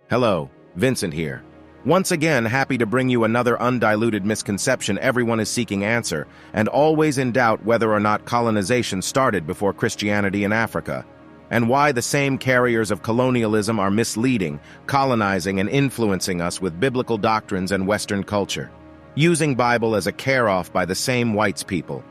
Hello, Vincent here. Once again, happy to bring you another undiluted misconception everyone is seeking answer, and always in doubt whether or not colonization started before Christianity in Africa, and why the same carriers of colonialism are misleading, colonizing, and influencing us with biblical doctrines and Western culture, using Bible as a care-off by the same whites people.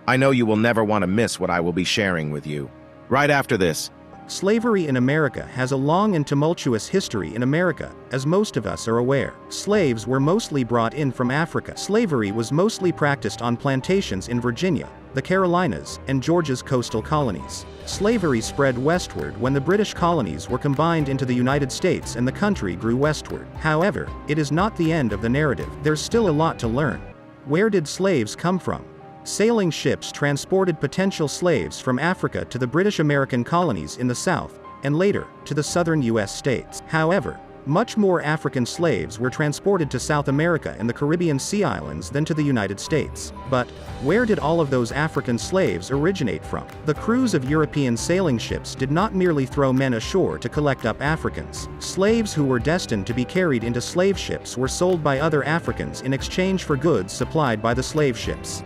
I know you will never want to miss what I will be sharing with you. Right after this. Slavery in America has a long and tumultuous history in America, as most of us are aware. Slaves were mostly brought in from Africa. Slavery was mostly practiced on plantations in Virginia, the Carolinas, and Georgia's coastal colonies. Slavery spread westward when the British colonies were combined into the United States and the country grew westward. However, it is not the end of the narrative. There's still a lot to learn. Where did slaves come from? Sailing ships transported potential slaves from Africa to the British American colonies in the South, and later, to the southern U.S. states. However, much more African slaves were transported to South America and the Caribbean Sea Islands than to the United States. But, where did all of those African slaves originate from? The crews of European sailing ships did not merely throw men ashore to collect up Africans. Slaves who were destined to be carried into slave ships were sold by other Africans in exchange for goods supplied by the slave ships.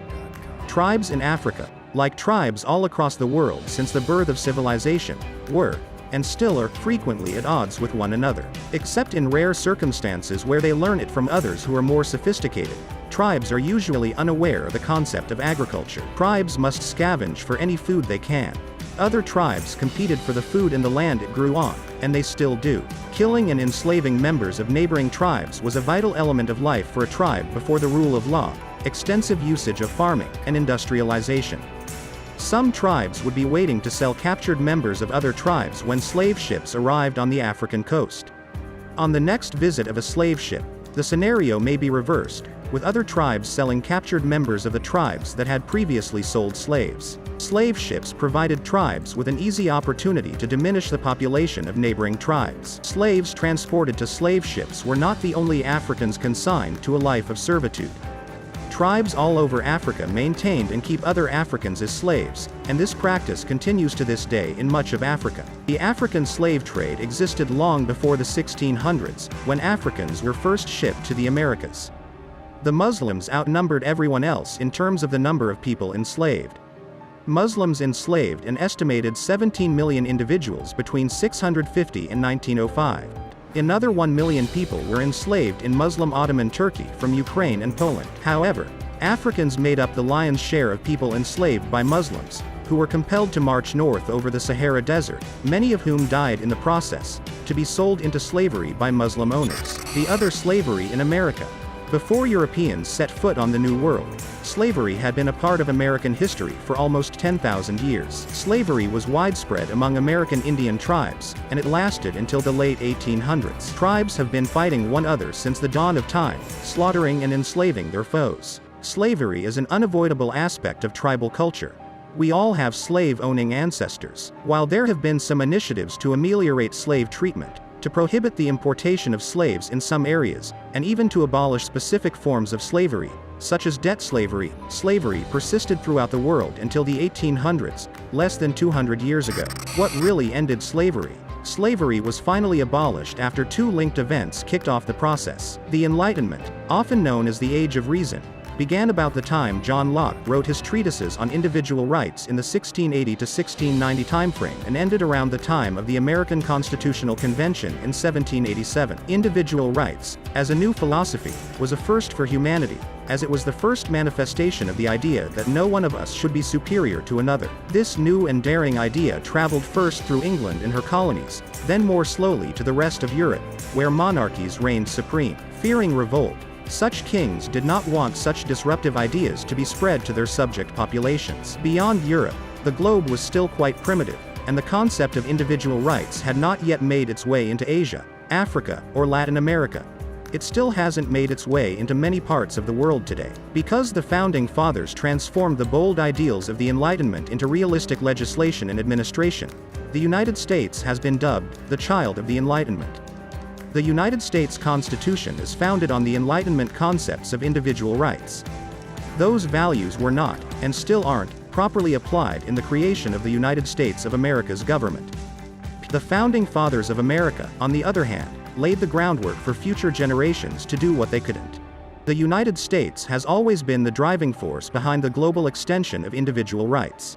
Tribes in Africa, like tribes all across the world since the birth of civilization, were, and still are, frequently at odds with one another. Except in rare circumstances where they learn it from others who are more sophisticated, tribes are usually unaware of the concept of agriculture. Tribes must scavenge for any food they can. Other tribes competed for the food in the land it grew on, and they still do. Killing and enslaving members of neighboring tribes was a vital element of life for a tribe before the rule of law, extensive usage of farming, and industrialization. Some tribes would be waiting to sell captured members of other tribes when slave ships arrived on the African coast. On the next visit of a slave ship, the scenario may be reversed, with other tribes selling captured members of the tribes that had previously sold slaves. Slave ships provided tribes with an easy opportunity to diminish the population of neighboring tribes. Slaves transported to slave ships were not the only Africans consigned to a life of servitude. Tribes all over Africa maintained and keep other Africans as slaves, and this practice continues to this day in much of Africa. The African slave trade existed long before the 1600s, when Africans were first shipped to the Americas. The Muslims outnumbered everyone else in terms of the number of people enslaved. Muslims enslaved an estimated 17 million individuals between 650 and 1905. Another 1 million people were enslaved in Muslim Ottoman Turkey from Ukraine and Poland. However, Africans made up the lion's share of people enslaved by Muslims, who were compelled to march north over the Sahara Desert, many of whom died in the process, to be sold into slavery by Muslim owners. The other slavery in America. Before Europeans set foot on the New World, slavery had been a part of American history for almost 10,000 years. Slavery was widespread among American Indian tribes, and it lasted until the late 1800s. Tribes have been fighting one another since the dawn of time, slaughtering and enslaving their foes. Slavery is an unavoidable aspect of tribal culture. We all have slave-owning ancestors. While there have been some initiatives to ameliorate slave treatment, to prohibit the importation of slaves in some areas, and even to abolish specific forms of slavery, such as debt slavery, slavery persisted throughout the world until the 1800s, less than 200 years ago. What really ended slavery? Slavery was finally abolished after two linked events kicked off the process. The Enlightenment, often known as the Age of Reason, began about the time John Locke wrote his treatises on individual rights in the 1680 to 1690 timeframe and ended around the time of the American Constitutional Convention in 1787. Individual rights, as a new philosophy, was a first for humanity, as it was the first manifestation of the idea that no one of us should be superior to another. This new and daring idea traveled first through England and her colonies, then more slowly to the rest of Europe, where monarchies reigned supreme. Fearing revolt, such kings did not want such disruptive ideas to be spread to their subject populations. Beyond Europe, the globe was still quite primitive, and the concept of individual rights had not yet made its way into Asia, Africa, or Latin America. It still hasn't made its way into many parts of the world today. Because the Founding Fathers transformed the bold ideals of the Enlightenment into realistic legislation and administration, the United States has been dubbed the child of the Enlightenment. The United States Constitution is founded on the Enlightenment concepts of individual rights. Those values were not, and still aren't, properly applied in the creation of the United States of America's government. The Founding Fathers of America, on the other hand, laid the groundwork for future generations to do what they couldn't. The United States has always been the driving force behind the global extension of individual rights.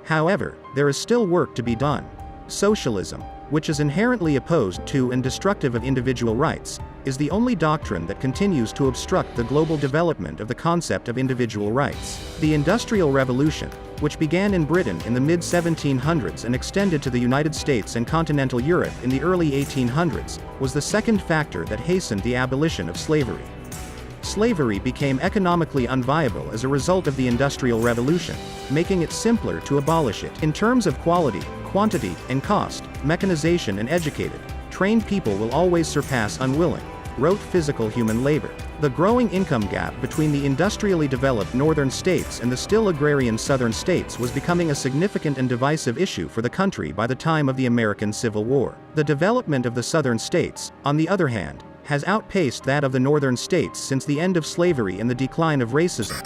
However, there is still work to be done. Socialism, which is inherently opposed to and destructive of individual rights, is the only doctrine that continues to obstruct the global development of the concept of individual rights. The Industrial Revolution, which began in Britain in the mid-1700s and extended to the United States and continental Europe in the early 1800s, was the second factor that hastened the abolition of slavery. Slavery became economically unviable as a result of the Industrial Revolution, making it simpler to abolish it. In terms of quality, quantity, and cost, mechanization and educated, trained people will always surpass unwilling, rote physical human labor. The growing income gap between the industrially developed northern states and the still agrarian southern states was becoming a significant and divisive issue for the country by the time of the American Civil War. The development of the southern states, on the other hand, has outpaced that of the northern states since the end of slavery and the decline of racism.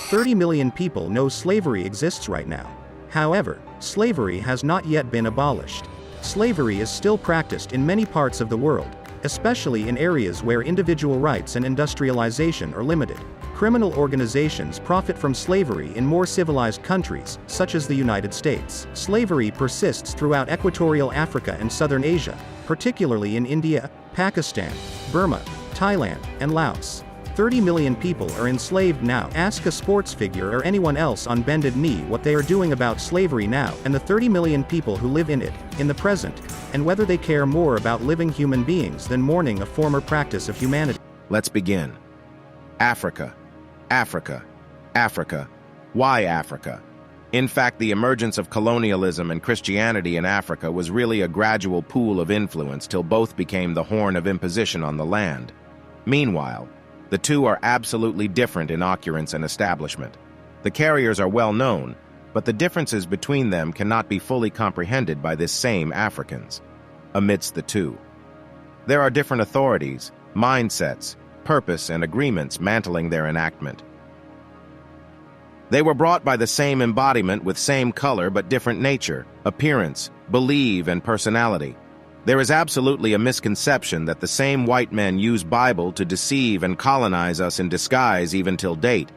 30 million people know slavery exists right now. However, slavery has not yet been abolished. Slavery is still practiced in many parts of the world, especially in areas where individual rights and industrialization are limited. Criminal organizations profit from slavery in more civilized countries, such as the United States. Slavery persists throughout equatorial Africa and southern Asia, particularly in India, Pakistan, Burma, Thailand, and Laos. 30 million people are enslaved now. Ask a sports figure or anyone else on bended knee what they are doing about slavery now, and the 30 million people who live in it, in the present, and whether they care more about living human beings than mourning a former practice of humanity. Let's begin. Africa. Africa. Africa. Why Africa? In fact, the emergence of colonialism and Christianity in Africa was really a gradual pool of influence till both became the horn of imposition on the land. Meanwhile, the two are absolutely different in occurrence and establishment. The carriers are well known, but the differences between them cannot be fully comprehended by this same Africans. Amidst the two, there are different authorities, mindsets, purpose, and agreements mantling their enactment. They were brought by the same embodiment with same color but different nature, appearance, belief, and personality. There is absolutely a misconception that the same white men use Bible to deceive and colonize us in disguise even till date.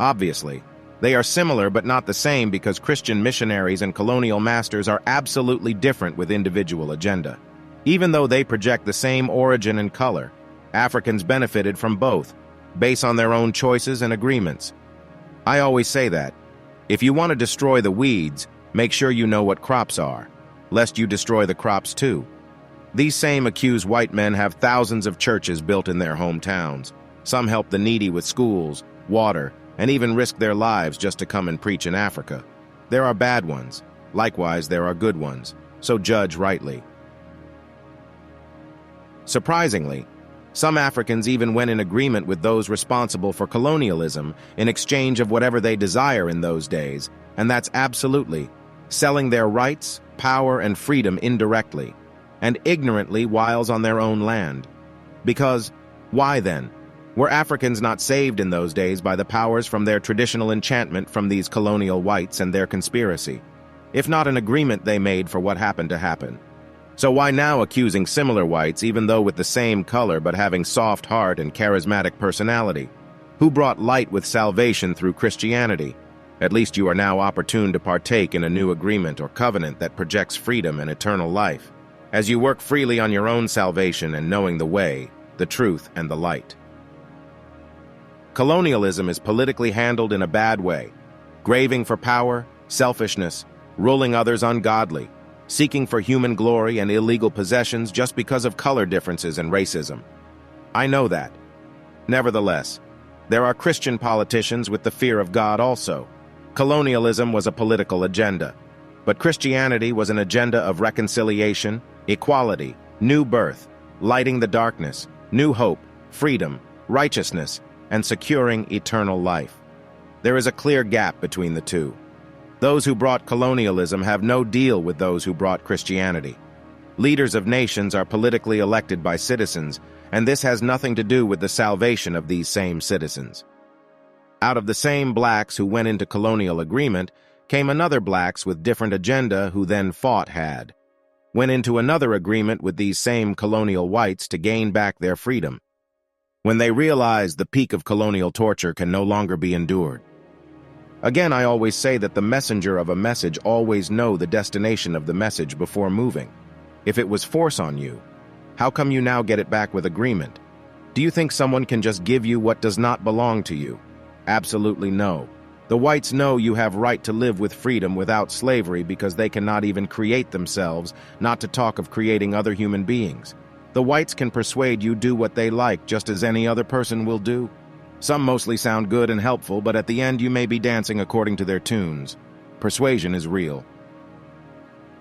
Obviously, they are similar but not the same because Christian missionaries and colonial masters are absolutely different with individual agenda. Even though they project the same origin and color, Africans benefited from both, based on their own choices and agreements. I always say that, if you want to destroy the weeds, make sure you know what crops are, lest you destroy the crops too. These same accused white men have thousands of churches built in their hometowns. Some help the needy with schools, water, and even risk their lives just to come and preach in Africa. There are bad ones. Likewise, there are good ones. So judge rightly. Surprisingly, some Africans even went in agreement with those responsible for colonialism in exchange of whatever they desire in those days, and that's absolutely selling their rights, power, and freedom indirectly, and ignorantly whiles on their own land. Because, why then? Were Africans not saved in those days by the powers from their traditional enchantment from these colonial whites and their conspiracy? If not an agreement they made for what happened to happen. So why now accusing similar whites, even though with the same color but having soft heart and charismatic personality? Who brought light with salvation through Christianity? At least you are now opportune to partake in a new agreement or covenant that projects freedom and eternal life, as you work freely on your own salvation and knowing the way, the truth, and the light. Colonialism is politically handled in a bad way, craving for power, selfishness, ruling others ungodly, seeking for human glory and illegal possessions just because of color differences and racism. I know that. Nevertheless, there are Christian politicians with the fear of God also. Colonialism was a political agenda, but Christianity was an agenda of reconciliation, equality, new birth, lighting the darkness, new hope, freedom, righteousness, and securing eternal life. There is a clear gap between the two. Those who brought colonialism have no deal with those who brought Christianity. Leaders of nations are politically elected by citizens, and this has nothing to do with the salvation of these same citizens. Out of the same blacks who went into colonial agreement came another blacks with different agenda who then fought had. went into another agreement with these same colonial whites to gain back their freedom, when they realized the peak of colonial torture can no longer be endured. Again, I always say that the messenger of a message always know the destination of the message before moving. If it was force on you, how come you now get it back with agreement? Do you think someone can just give you what does not belong to you? Absolutely no. The whites know you have right to live with freedom without slavery because they cannot even create themselves, not to talk of creating other human beings. The whites can persuade you do what they like just as any other person will do. Some mostly sound good and helpful, but at the end you may be dancing according to their tunes. Persuasion is real.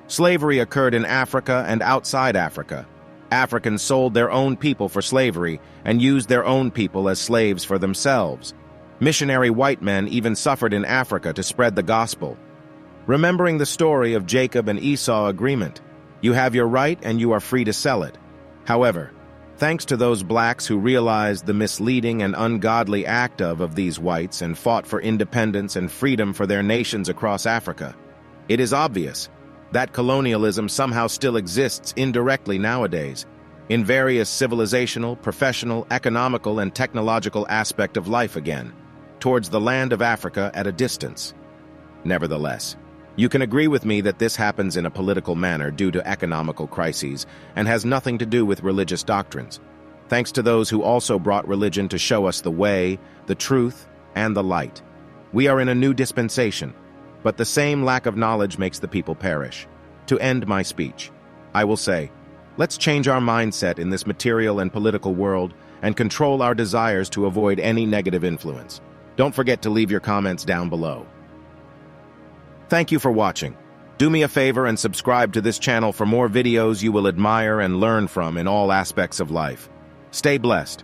Slavery occurred in Africa and outside Africa. Africans sold their own people for slavery and used their own people as slaves for themselves. Missionary white men even suffered in Africa to spread the gospel. Remembering the story of Jacob and Esau agreement, you have your right and you are free to sell it. However, thanks to those blacks who realized the misleading and ungodly act of these whites and fought for independence and freedom for their nations across Africa, it is obvious that colonialism somehow still exists indirectly nowadays, in various civilizational, professional, economical, and technological aspect of life again, towards the land of Africa at a distance. Nevertheless, you can agree with me that this happens in a political manner due to economical crises and has nothing to do with religious doctrines, thanks to those who also brought religion to show us the way, the truth, and the light. We are in a new dispensation, but the same lack of knowledge makes the people perish. To end my speech, I will say, let's change our mindset in this material and political world and control our desires to avoid any negative influence. Don't forget to leave your comments down below. Thank you for watching. Do me a favor and subscribe to this channel for more videos you will admire and learn from in all aspects of life. Stay blessed.